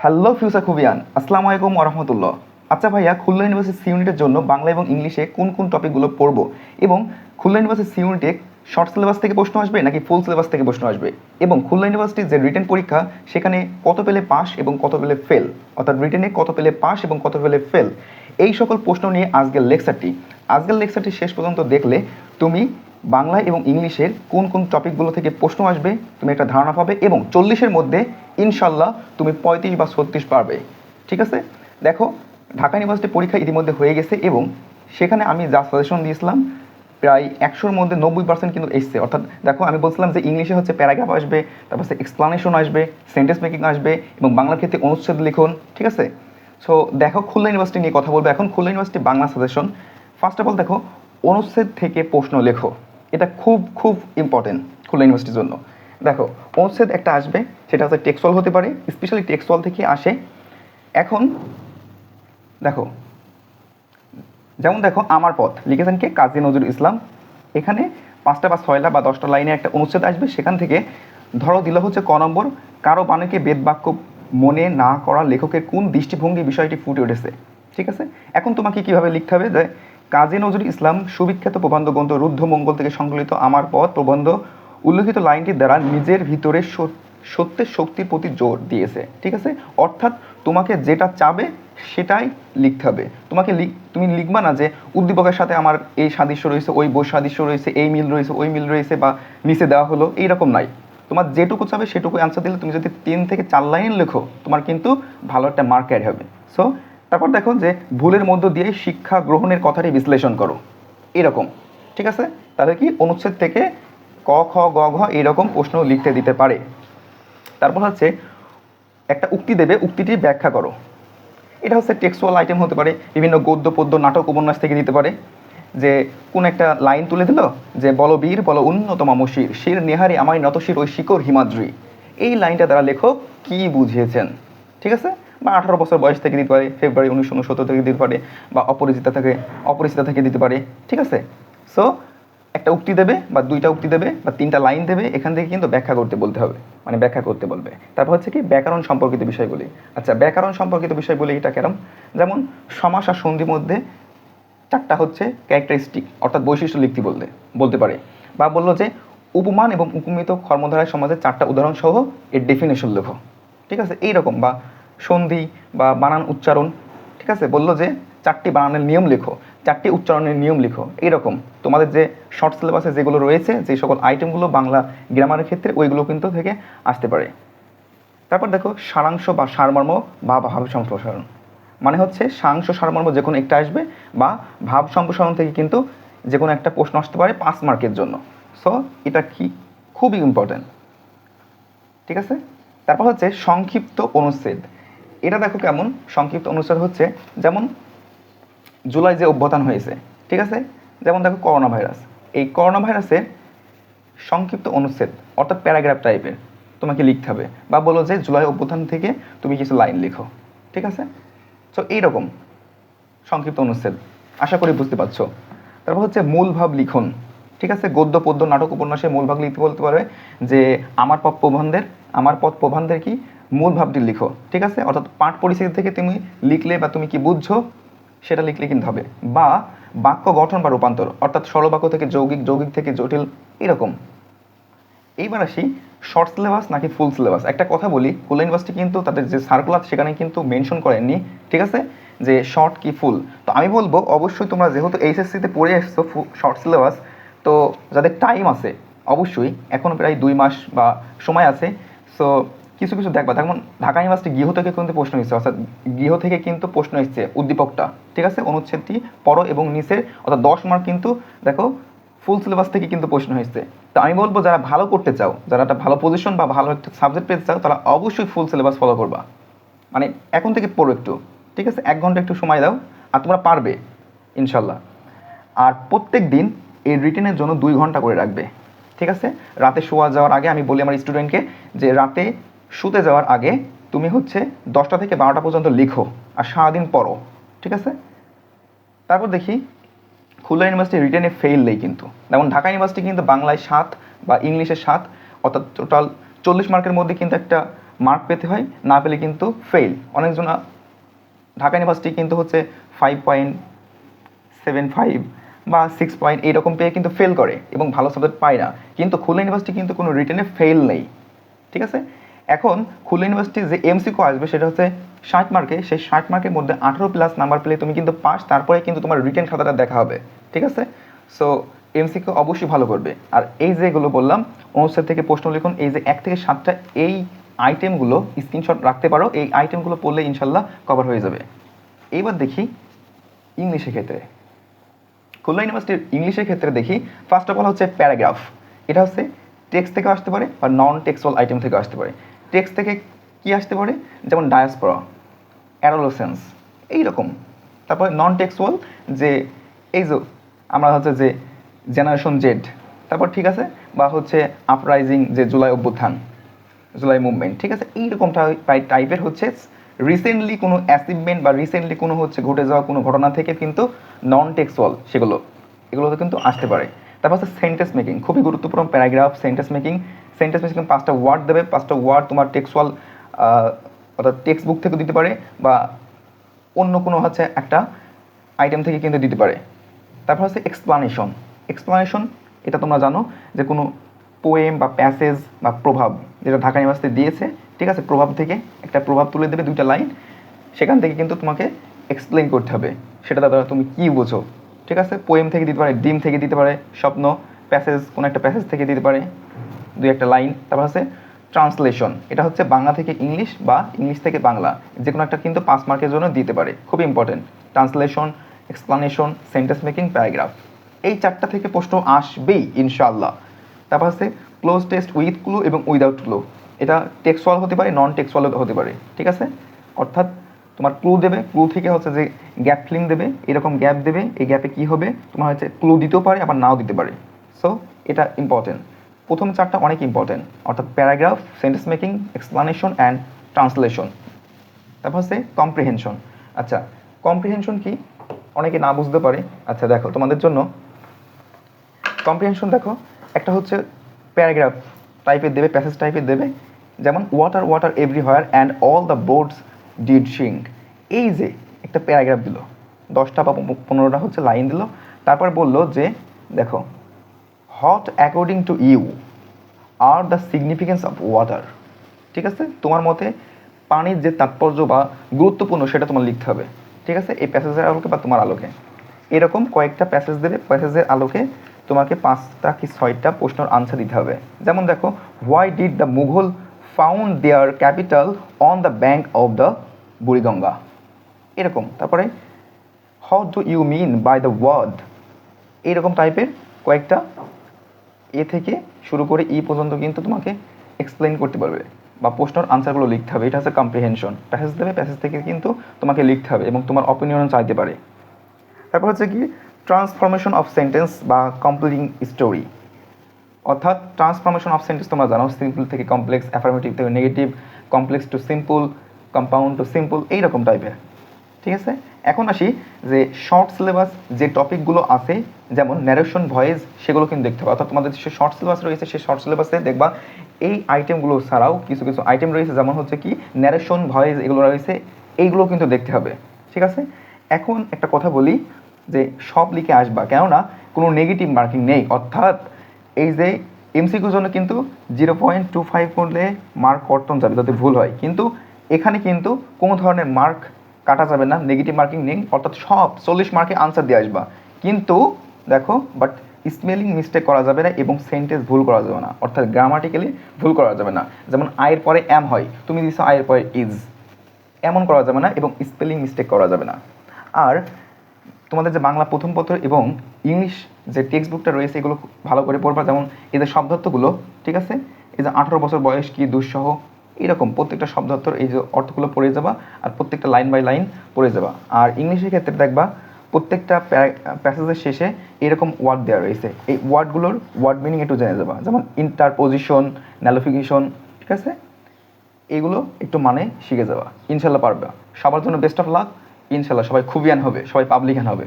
Hello future খুবিয়ান, আসসালামু আলাইকুম ওরহমতুল্লাহ। আচ্ছা ভাইয়া, খুলনা ইউনিভার্সিটি সি ইউনিটের জন্য বাংলা এবং ইংলিশে কোন কোন টপিকগুলো পড়বো, এবং খুলনা ইউনিভার্সিটি সি ইউনিটে শর্ট সিলেবাস থেকে প্রশ্ন আসবে নাকি ফুল সিলেবাস থেকে প্রশ্ন আসবে, এবং খুলনা ইউনিভার্সিটির যে রিটেন পরীক্ষা সেখানে কত পেলে পাস এবং কত পেলে ফেল, অর্থাৎ রিটেনে কত পেলে পাস এবং কত পেলে ফেল, এই সকল প্রশ্ন নিয়ে আজকের লেকচারটি শেষ পর্যন্ত দেখলে তুমি বাংলা এবং ইংলিশের কোন কোন টপিকগুলো থেকে প্রশ্ন আসবে তুমি একটা ধারণা পাবে, এবং 40-এর মধ্যে ইনশাল্লাহ তুমি 35 বা 36 পারবে। ঠিক আছে, দেখো, ঢাকা ইউনিভার্সিটি পরীক্ষা ইতিমধ্যে হয়ে গেছে, এবং সেখানে আমি যা সাজেশন দিয়েছিলাম প্রায় 100-র মধ্যে 90% কিন্তু এসছে। অর্থাৎ দেখো, আমি বলছিলাম যে ইংলিশে হচ্ছে প্যারাগ্রাফ আসবে, তারপর এক্সপ্লানেশন আসবে, সেন্টেন্স মেকিং আসবে, এবং বাংলার ক্ষেত্রে অনুচ্ছেদ লিখন। ঠিক আছে, সো দেখো, খুলনা ইউনিভার্সিটি নিয়ে কথা বলবো এখন। Khulna university Bangla suggestion, first of all দেখো, অনুচ্ছেদ থেকে প্রশ্ন লেখো। এটা খুব খুব ইম্পর্টেন্ট খুলনা ইউনিভার্সিটির জন্য। দেখো, অনুচ্ছেদ একটা আসবে, সেটা হচ্ছে টেক্সচুয়াল হতে পারে, স্পেশালি টেক্সচুয়াল থেকে আসে। এখন দেখো, যেমন দেখো, আমার পথ লিখেছেন কে? কাজী নজরুল ইসলাম। এখানে 5টা বা 6টা বা 10টা লাইনে একটা অনুচ্ছেদ আসবে, সেখান থেকে ধরো দিল হচ্ছে ক নম্বর, কারো বাণীকে বেদবাক্য মনে না করা লেখকের কোন দৃষ্টিভঙ্গি বিষয়টি ফুটে উঠেছে। ঠিক আছে, এখন তোমাকে কীভাবে লিখতে হবে যে কাজী নজরুল ইসলাম সুবিখ্যাত প্রবন্ধ গ্রন্থ রুদ্ধমঙ্গল থেকে সংকলিত আমার পথ প্রবন্ধ উল্লেখিত লাইনটির দ্বারা নিজের ভিতরে সত্যের শক্তির প্রতি জোর দিয়েছে। ঠিক আছে, অর্থাৎ তোমাকে যেটা চাবে সেটাই লিখতে হবে। তুমি লিখবা না যে উদ্দীপকের সাথে আমার এই সাদৃশ্য রয়েছে, ওই বই সাদৃশ্য রয়েছে, এই মিল রয়েছে, ওই মিল রয়েছে, বা নিচে দেওয়া হলো, এইরকম নাই। তোমার যেটুকু চাবে সেটুকু অ্যান্সার দিলে তুমি যদি 3 থেকে 4 লাইন লেখো, তোমার কিন্তু ভালো একটা মার্ক অ্যাড হবে। সো তারপর দেখো যে ভুলের মধ্য দিয়ে শিক্ষা গ্রহণের কথাটি বিশ্লেষণ করো, এরকম। ঠিক আছে, তাহলে কি অনুচ্ছেদ থেকে ক খ গ ঘ এইরকম প্রশ্ন লিখতে দিতে পারে। তারপর হচ্ছে একটা উক্তি দেবে, উক্তিটি ব্যাখ্যা করো। এটা হচ্ছে টেক্সচুয়াল আইটেম হতে পারে, বিভিন্ন গদ্য পদ্য নাটক উপন্যাস থেকে দিতে পারে। যে কোন একটা লাইন তুলে দিল যে বলবীর বল উন্নতম শির, শির নেহারি আমায় নতশির ওই শিকর হিমাদ্রি, এই লাইনটা দ্বারা লেখক কি বুঝিয়েছেন। ঠিক আছে, বা 18 বছর বয়স থেকে দিতে পারে, ফেব্রুয়ারি 1969 থেকে দিতে পারে, বা অপরিচিতা থেকে দিতে পারে। ঠিক আছে, সো একটা উক্তি দেবে বা 2টা উক্তি দেবে বা 3টা লাইন দেবে, এখান থেকে কিন্তু ব্যাখ্যা করতে বলতে হবে, মানে ব্যাখ্যা করতে বলবে। তারপর হচ্ছে কি ব্যাকরণ সম্পর্কিত বিষয়গুলি। আচ্ছা, ব্যাকরণ সম্পর্কিত বিষয়গুলি এটা কেরম, যেমন সমাস আর সন্ধির মধ্যে 4টা হচ্ছে ক্যারেক্টারিস্টিক অর্থাৎ বৈশিষ্ট্য লিখতে বলতে পারে, বা বললো যে উপমান এবং উপমিত কর্মধারায় সমাজের 4টা উদাহরণ সহ এর ডেফিনেশন লেখো। ঠিক আছে, এইরকম, বা সন্ধি বা বানান উচ্চারণ। ঠিক আছে, বললো যে 4টি বানানের নিয়ম লেখো, 4টি উচ্চারণের নিয়ম লিখো। এইরকম তোমাদের যে শর্ট সিলেবাসে যেগুলো রয়েছে, যে সকল আইটেমগুলো বাংলা গ্রামারের ক্ষেত্রে, ওইগুলো কিন্তু থেকে আসতে পারে। তারপর দেখো সারাংশ বা সারমর্ম বা ভাব সম্প্রসারণ, মানে হচ্ছে সারাংশ সারমর্ম যে কোনো একটা আসবে, বা ভাব সম্প্রসারণ থেকে কিন্তু যে কোনো একটা প্রশ্ন আসতে পারে 5 মার্কের জন্য। সো এটা কি খুবই ইম্পর্টেন্ট। ঠিক আছে, তারপর হচ্ছে সংক্ষিপ্ত অনুচ্ছেদ। এটা দেখো কেমন সংক্ষিপ্ত অনুচ্ছেদ হচ্ছে, যেমন জুলাই যে অভ্যুত্থান হয়েছে, ঠিক আছে, যেমন দেখো করোনা ভাইরাস, এই করোনা ভাইরাসের সংক্ষিপ্ত অনুচ্ছেদ অর্থাৎ প্যারাগ্রাফ টাইপের তোমাকে লিখতে হবে, বা বলো যে জুলাই অভ্যুত্থান থেকে তুমি কিছু লাইন লিখো। ঠিক আছে, সো এইরকম সংক্ষিপ্ত অনুচ্ছেদ, আশা করি বুঝতে পারছো। তারপর হচ্ছে মূল ভাব লিখন। ঠিক আছে, গদ্য পদ্য নাটক উপন্যাসে মূল ভাব লিখতে বলতে পারবে যে আমার পথ প্রবন্ধের কি মূল ভাবটি লিখো। ঠিক আছে, অর্থাৎ পাঠ পরিস্থিতি থেকে তুমি লিখলে বা তুমি কি বুঝছো সেটা লিখলে কিন্তু হবে, বা বাক্য গঠন বা রূপান্তর, অর্থাৎ সরল বাক্য থেকে যৌগিক, যৌগিক থেকে জটিল, এরকম। এইবার আসি শর্ট সিলেবাস নাকি ফুল সিলেবাস। একটা কথা বলি, খুলনা ইউনিভার্সিটি কিন্তু তাদের যে সার্কুলার সেখানে কিন্তু মেনশন করেননি, ঠিক আছে, যে শর্ট কি ফুল। তো আমি বলবো অবশ্যই তোমরা যেহেতু এইচএসসিতে পড়ে আসছো শর্ট সিলেবাস, তো যাদের টাইম আছে অবশ্যই এখনও প্রায় 2 মাস বা সময় আছে, সো কিছু কিছু দেখবা। যেমন ঢাকা ইউনিভার্সিটি গৃহ থেকে কিন্তু প্রশ্ন এসেছে, অর্থাৎ গৃহ থেকে কিন্তু প্রশ্ন এসেছে উদ্দীপকটা। ঠিক আছে, অনুচ্ছেদটি পড়ো এবং নিচের অর্থাৎ 10 মার্ক কিন্তু দেখো ফুল সিলেবাস থেকে কিন্তু প্রশ্ন হয়েছে। তো আমি বলবো যারা ভালো করতে চাও, যারা একটা ভালো পজিশন বা ভালো একটা সাবজেক্ট পেতে চাও, তারা অবশ্যই ফুল সিলেবাস ফলো করবা। মানে এখন থেকে পড়ো একটু, ঠিক আছে, 1 ঘন্টা একটু সময় দাও, আর তোমরা পারবে ইনশাল্লাহ। আর প্রত্যেক দিন এই রিটেনের জন্য 2 ঘন্টা করে রাখবে। ঠিক আছে, রাতে শোয়া যাওয়ার আগে আমি বলি আমার স্টুডেন্টকে যে রাতে শুতে যাওয়ার আগে তুমি হচ্ছে 10টা থেকে 12টা পর্যন্ত লিখো, আর সারাদিন পড়ো। ঠিক আছে, তারপর দেখি খুলনা ইউনিভার্সিটি রিটেনে ফেল নেই কিন্তু, যেমন ঢাকা ইউনিভার্সিটি কিন্তু বাংলায় 7 বা ইংলিশে 7, অর্থাৎ টোটাল 40 মার্কের মধ্যে কিন্তু একটা মার্ক পেতে হয়, না পেলে কিন্তু ফেল। অনেকজন ঢাকা ইউনিভার্সিটি কিন্তু হচ্ছে 5.75 বা 6 পয়েন্ট এইরকম পেয়ে কিন্তু ফেল করে এবং ভালো সাবজেক্ট পায় না। কিন্তু খুলনা ইউনিভার্সিটি কিন্তু কোনো রিটেনে ফেল নেই, ঠিক আছে। এখন খুলনা ইউনিভার্সিটি যে এমসিকিউ আসবে সেটা হচ্ছে 60 মার্কে, সেই 60 মার্কের মধ্যে 18+ নাম্বার পেলে তুমি কিন্তু পাস, তারপরে কিন্তু তোমার রিটেন খাতাটা দেখা হবে, ঠিক আছে। সো এমসিকিউ অবশ্যই ভালো করবে। আর এই যেগুলো বললাম অনুচ্ছেদ থেকে প্রশ্ন লিখুন, এই যে 1 থেকে 7টা এই আইটেমগুলো স্ক্রিনশট রাখতে পারো, এই আইটেমগুলো পড়লে ইনশাল্লাহ কভার হয়ে যাবে। এইবার দেখি ইংলিশের ক্ষেত্রে, খুলনা ইউনিভার্সিটির ইংলিশের ক্ষেত্রে দেখি ফার্স্ট অফ অল হচ্ছে প্যারাগ্রাফ। এটা হচ্ছে টেক্সট থেকে আসতে পারে বা নন টেক্সুয়াল আইটেম থেকে আসতে পারে। টেক্সট থেকে কি আসতে পারে, যেমন ডায়াসপোরা, অ্যাডোলেসেন্স এইরকম। তারপরে নন টেক্সুয়াল যে এই যে আমরা হচ্ছে যে জেনারেশন জেড, তারপর ঠিক আছে, বা হচ্ছে আপরাইজিং যে জুলাই অভ্যুত্থান, জুলাই মুভমেন্ট, ঠিক আছে। এইরকম টাইপের হচ্ছে রিসেন্টলি কোনো অ্যাচিভমেন্ট বা রিসেন্টলি কোনো হচ্ছে ঘটে যাওয়া কোনো ঘটনা থেকে কিন্তু নন টেক্সুয়াল এগুলোতে কিন্তু আসতে পারে। তারপর হচ্ছে সেন্টেন্স মেকিং, খুবই গুরুত্বপূর্ণ প্যারাগ্রাফ। সেন্টেন্স মেকিং 5টা ওয়ার্ড দেবে, 5টা ওয়ার্ড তোমার টেক্সুয়াল অর্থাৎ টেক্সট বুক থেকে দিতে পারে বা অন্য কোনো হচ্ছে একটা আইটেম থেকে কিন্তু দিতে পারে। তারপর হচ্ছে এক্সপ্লানেশন, এটা তোমরা জানো যে কোনো পোয়েম বা প্যাসেজ বা প্রভাব যেটা ঢাকা ইউনিভার্সিটি দিয়েছে, ঠিক আছে, প্রভাব থেকে একটা প্রভাব তুলে দেবে 2টা লাইন, সেখান থেকে কিন্তু তোমাকে এক্সপ্লেন করতে হবে সেটা দ্বারা তুমি কী বোঝো, ঠিক আছে। পোয়েম থেকে দিতে পারে, ডিম থেকে দিতে পারে, স্বপ্ন, প্যাসেজ কোনো একটা প্যাসেজ থেকে দিতে পারে 2-1টা লাইন। তারপর হচ্ছে ট্রান্সলেশন, এটা হচ্ছে বাংলা থেকে ইংলিশ বা ইংলিশ থেকে বাংলা, যে কোনো একটা কিন্তু 5 মার্কের জন্য দিতে পারে, খুব important. Translation, explanation, sentence making, paragraph, এই 4টা থেকে প্রশ্ন আসবেই ইনশাআল্লাহ। তারপর হচ্ছে ক্লোজ টেস্ট উইথ ক্লু এবং উইদাউট ক্লু, এটা টেক্সুয়াল হতে পারে, নন টেক্সুয়াল হতে পারে, ঠিক আছে। অর্থাৎ তোমার ক্লু দেবে, ক্লু থেকে হচ্ছে যে গ্যাপ ফিলিং দেবে, এরকম গ্যাপ দেবে, এই গ্যাপে কী হবে তোমার হচ্ছে ক্লু দিতেও পারে আবার নাও দিতে পারে। সো এটা ইম্পর্টেন্ট, প্রথম 4টা অনেক ইম্পর্টেন্ট, অর্থাৎ paragraph, sentence making, explanation and translation. তারপর হচ্ছে কম্প্রিহেনশন। আচ্ছা, কম্প্রিহেনশন কি অনেকে না বুঝতে পারে। আচ্ছা দেখো তোমাদের জন্য কম্প্রিহেনশন দেখো, একটা হচ্ছে প্যারাগ্রাফ টাইপের দেবে, প্যাসেজ টাইপের দেবে, যেমন water water everywhere and all the boats did sink. এই যে একটা প্যারাগ্রাফ দিল, 10টা বা 15টা হচ্ছে লাইন দিল, তারপর বললো যে দেখো what according to you are the significance of water, ঠিক আছে। তোমার মতে পানির যে তাৎপর্য বা গুরুত্বপূর্ণ সেটা তোমার লিখতে হবে, ঠিক আছে, এই প্যাসেজের আলোকে বা তোমার আলোকে। এরকম কয়েকটা প্যাসেজ দেবে, প্যাসেজের আলোকে তোমাকে 5টা কি 6টা প্রশ্নের আনসার দিতে হবে। যেমন দেখো, why did the Mughal found their capital on the bank of the Buriganga, এরকম। তারপরে how do you mean by the word, এইরকম টাইপের কয়েকটা এ থেকে শুরু করে ই পর্যন্ত কিন্তু তোমাকে এক্সপ্লেন করতে পারবে বা প্রশ্নের আনসারগুলো লিখতে হবে। এটা হচ্ছে কম্প্রিহেনশন। প্যাসেজ দেবে, প্যাসেজ থেকে কিন্তু তোমাকে লিখতে হবে এবং তোমার অপিনিয়ন চাইতে পারে। তারপর হচ্ছে কি ট্রান্সফরমেশন অফ সেন্টেন্স বা কমপ্লিটিং স্টোরি, অর্থাৎ ট্রান্সফরমেশন অফ সেন্টেন্স তোমরা জানো, সিম্পল থেকে কমপ্লেক্স, অ্যাফার্মেটিভ থেকে negative, complex to simple, compound to simple, এইরকম টাইপের, ঠিক আছে। এখন আসি যে শর্ট সিলেবাস যে টপিকগুলো আছে, যেমন ন্যারেশন, ভয়েস, সেগুলো কিন্তু দেখতে হবে। অর্থাৎ তোমাদের যে শর্ট সিলেবাস রয়েছে সেই শর্ট সিলেবাসে দেখবা এই আইটেমগুলো ছাড়াও কিছু কিছু আইটেম রয়েছে, যেমন হচ্ছে কি ন্যারেশন, ভয়েস, এগুলো রয়েছে, এইগুলো কিন্তু দেখতে হবে, ঠিক আছে। এখন একটা কথা বলি যে সব লিখে আসবা, কেননা কোনো নেগেটিভ মার্কিং নেই। অর্থাৎ এই যে এমসিকিউর জন্য কিন্তু 0.25 করলে মার্ক কর্তন যাবে যদি ভুল হয়, কিন্তু এখানে কিন্তু কোনো ধরনের মার্ক কাটা যাবে না, নেগেটিভ মার্কিং নেই। অর্থাৎ সব 40 মার্কে আনসার দিয়ে আসবা, কিন্তু দেখো বাট স্পেলিং মিস্টেক করা যাবে না এবং সেন্টেন্স ভুল করা যাবে না, অর্থাৎ গ্রামাটিক্যালি ভুল করা যাবে না। যেমন আয়ের পরে এম হয়, তুমি দিছো আয়ের পরে ইজ, এমন করা যাবে না এবং স্পেলিং মিস্টেক করা যাবে না। আর তোমাদের যে বাংলা প্রথম পত্র এবং ইংলিশ যে টেক্সট বুকটা রয়েছে এগুলো ভালো করে পড়বা। যেমন এদের শব্দার্থগুলো, ঠিক আছে, এই যে 18 বছর বয়স কি দুঃসহ, এরকম প্রত্যেকটা শব্দার্থ এই যে অর্থগুলো পড়ে যাবা আর প্রত্যেকটা লাইন বাই লাইন পড়ে যাবা। আর ইংলিশের ক্ষেত্রে দেখবা প্রত্যেকটা প্যাসেজের শেষে এরকম ওয়ার্ড দেওয়া রয়েছে, এই ওয়ার্ডগুলোর ওয়ার্ড মিনিং একটু জেনে যাবা, যেমন ইন্টারপোজিশন, ন্যালিফিকেশন, ঠিক আছে, এগুলো একটু মানে শিখে যাওয়া, ইনশাল্লাহ পারবা। সবার জন্য বেস্ট অফ লাক, ইনশাল্লাহ সবাই খুবিয়ান হবে, সবাই পাবলিকান হবে।